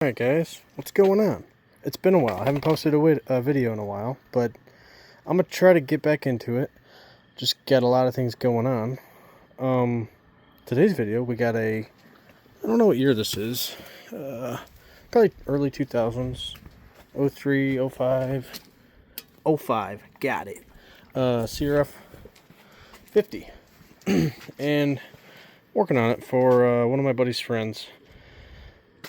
Alright guys, what's going on? It's been a while. I haven't posted a video in a while, but I'm going to try to get back into it. Just got a lot of things going on. Today's video, we got I don't know what year this is. Probably early 2000s. 03, 05. 05, got it. crf50. And working on it for one of my buddy's friends.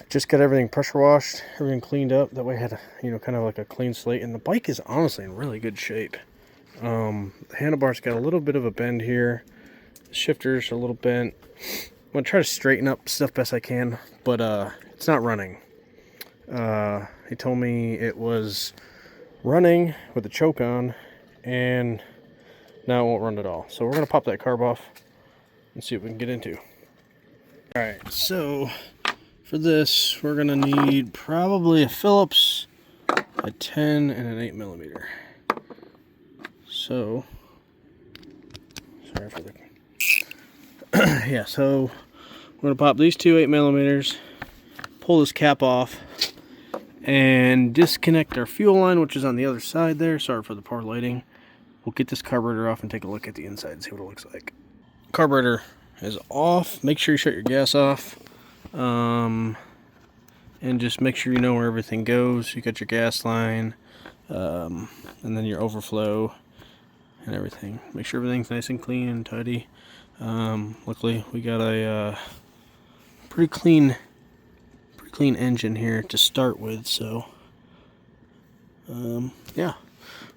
Just got everything pressure washed, everything cleaned up. That way I had kind of like a clean slate. And the bike is honestly in really good shape. The handlebar's got a little bit of a bend here. The shifter's a little bent. I'm going to try to straighten up stuff best I can, but it's not running. He told me it was running with the choke on, and now it won't run at all. So we're going to pop that carb off and see what we can get into. Alright, so for this, we're going to need probably a Phillips, a 10, and an 8mm. So, sorry for the... yeah, so we're going to pop these two 8mm, pull this cap off, and disconnect our fuel line, which is on the other side there. Sorry for the poor lighting. We'll get this carburetor off and take a look at the inside and see what it looks like. Carburetor is off. Make sure you shut your gas off. And just make sure you know where everything goes. You got your gas line, and then your overflow and everything. Make sure everything's nice and clean and tidy. Luckily we got a pretty clean engine here to start with, so yeah.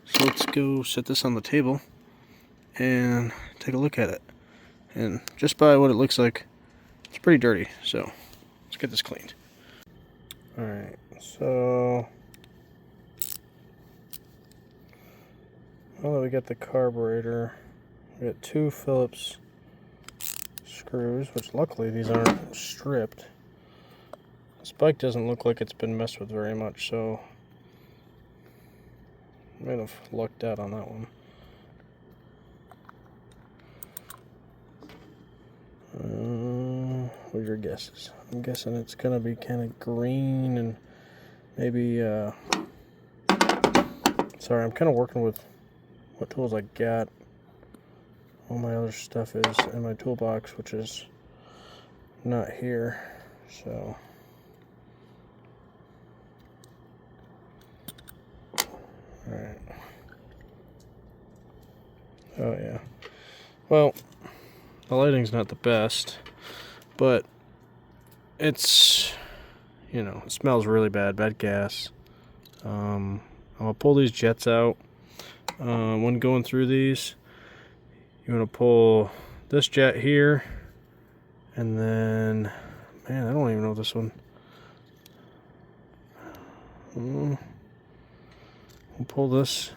So let's go set this on the table and take a look at it. And just by what it looks like, it's pretty dirty, so let's get this cleaned. Alright, so now that we got the carburetor, we got two Phillips screws, which luckily these aren't stripped. This bike doesn't look like it's been messed with very much, so I might have lucked out on that one. What are your guesses? I'm guessing it's gonna be kind of green and maybe sorry, I'm kind of working with what tools I got. All my other stuff is in my toolbox, which is not here, so alright. Oh yeah. Well, the lighting's not the best, but it's, it smells really bad gas. I'm gonna pull these jets out. When going through these, you want to pull this jet here, and then, man, I don't even know this one. We'll pull this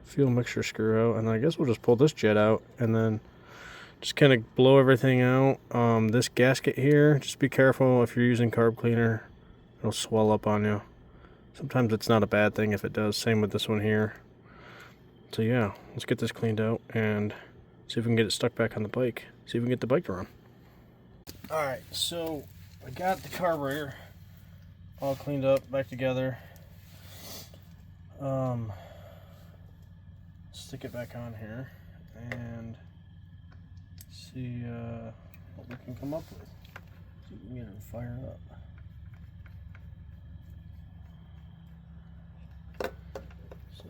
fuel mixture screw out, and I guess we'll just pull this jet out, and then just kind of blow everything out. This gasket here, just be careful if you're using carb cleaner. It'll swell up on you. Sometimes it's not a bad thing if it does. Same with this one here. So yeah, let's get this cleaned out and see if we can get it stuck back on the bike. See if we can get the bike to run. Alright, so I got the carburetor all cleaned up, back together. Stick it back on here and see what we can come up with. See if we can get it fired up. So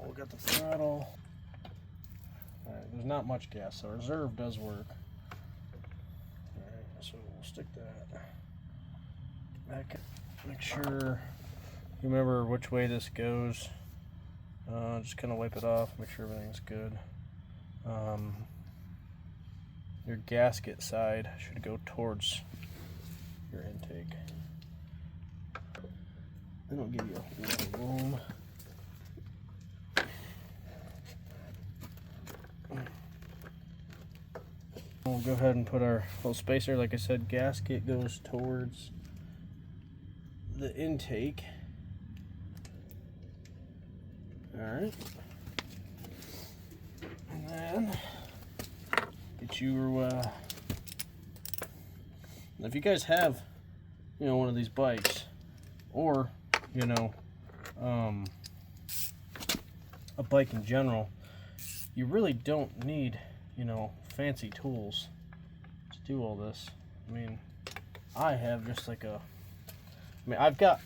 we got the throttle. Alright, there's not much gas, so reserve does work. Alright, so we'll stick that back. Make sure you remember which way this goes. Just kind of wipe it off, make sure everything's good. Your gasket side should go towards your intake. It'll give you a lot of room. We'll go ahead and put our little spacer. Like I said, gasket goes towards the intake. Alright. And then get your if you guys have one of these bikes, or, you know, a bike in general, you really don't need, you know, fancy tools to do all this. I mean, I have just like I've got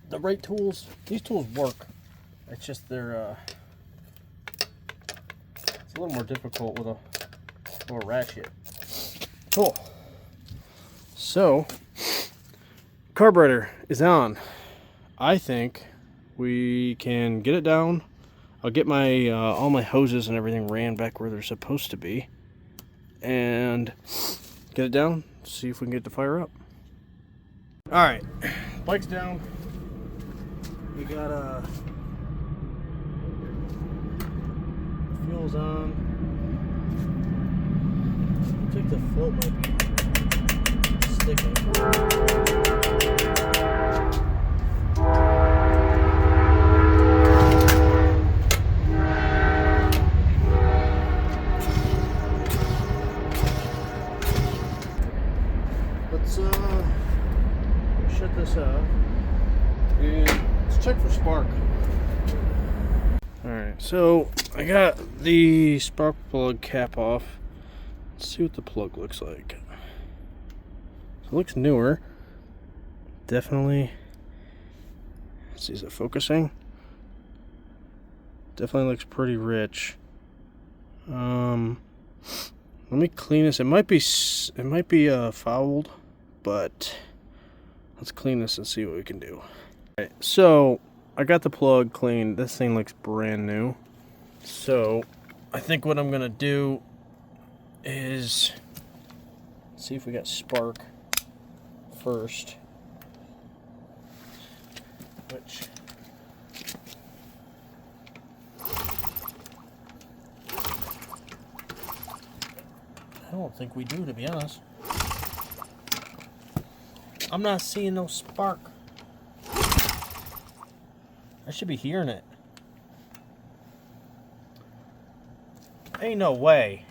the right tools. These tools work. It's just they're, it's a little more difficult with a little ratchet. Cool. So, carburetor is on. I think we can get it down. I'll get my all my hoses and everything ran back where they're supposed to be, and get it down. See if we can get the fire up. All right, bike's down. We got fuel's on. I think the float might be sticking. Let's shut this off and let's check for spark. Alright, so I got the spark plug cap off. Let's see what the plug looks like. So it looks newer. Definitely. Let's see, is it focusing? Definitely looks pretty rich. Let me clean this. It might be fouled, but let's clean this and see what we can do. Alright, so I got the plug cleaned. This thing looks brand new. So I think what I'm gonna do is see if we got spark first. Which I don't think we do, to be honest. I'm not seeing no spark. I should be hearing it. Ain't no way.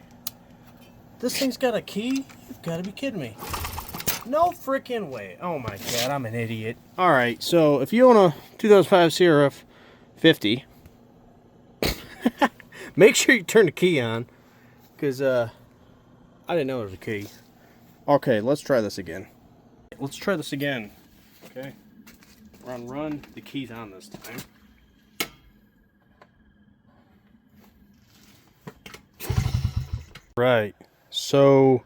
This thing's got a key? You've got to be kidding me. No freaking way. Oh my god, I'm an idiot. Alright, so if you own a 2005 crf50, make sure you turn the key on. Because, I didn't know there was a key. Okay, let's try this again. Let's try this again. Okay. Run. The key's on this time. Right. So,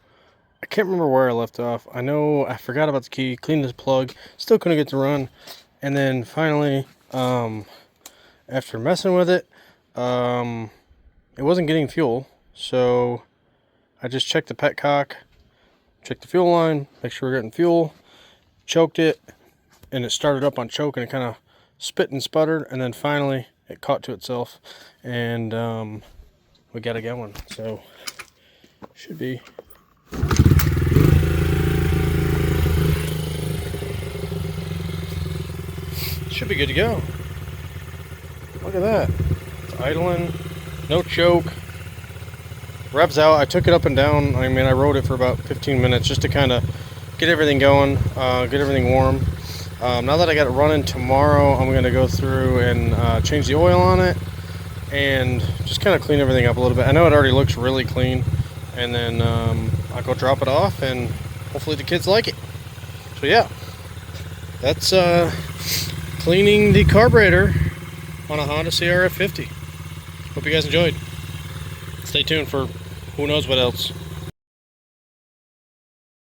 I can't remember where I left off. I know I forgot about the key, cleaned this plug, still couldn't get to run. And then finally, after messing with it, it wasn't getting fuel. So, I just checked the petcock, checked the fuel line, make sure we're getting fuel, choked it, and it started up on choke and it kind of spit and sputtered, and then finally it caught to itself, and we got it going. So should be good to go. Look at that. It's idling, no choke. Revs out. I took it up and down. I mean, I rode it for about 15 minutes just to kind of get everything going, get everything warm. Now that I got it running, tomorrow I'm going to go through and change the oil on it and just kind of clean everything up a little bit. I know it already looks really clean, and then I'll go drop it off and hopefully the kids like it. So yeah, that's cleaning the carburetor on a Honda CRF50. Hope you guys enjoyed. Stay tuned for who knows what else.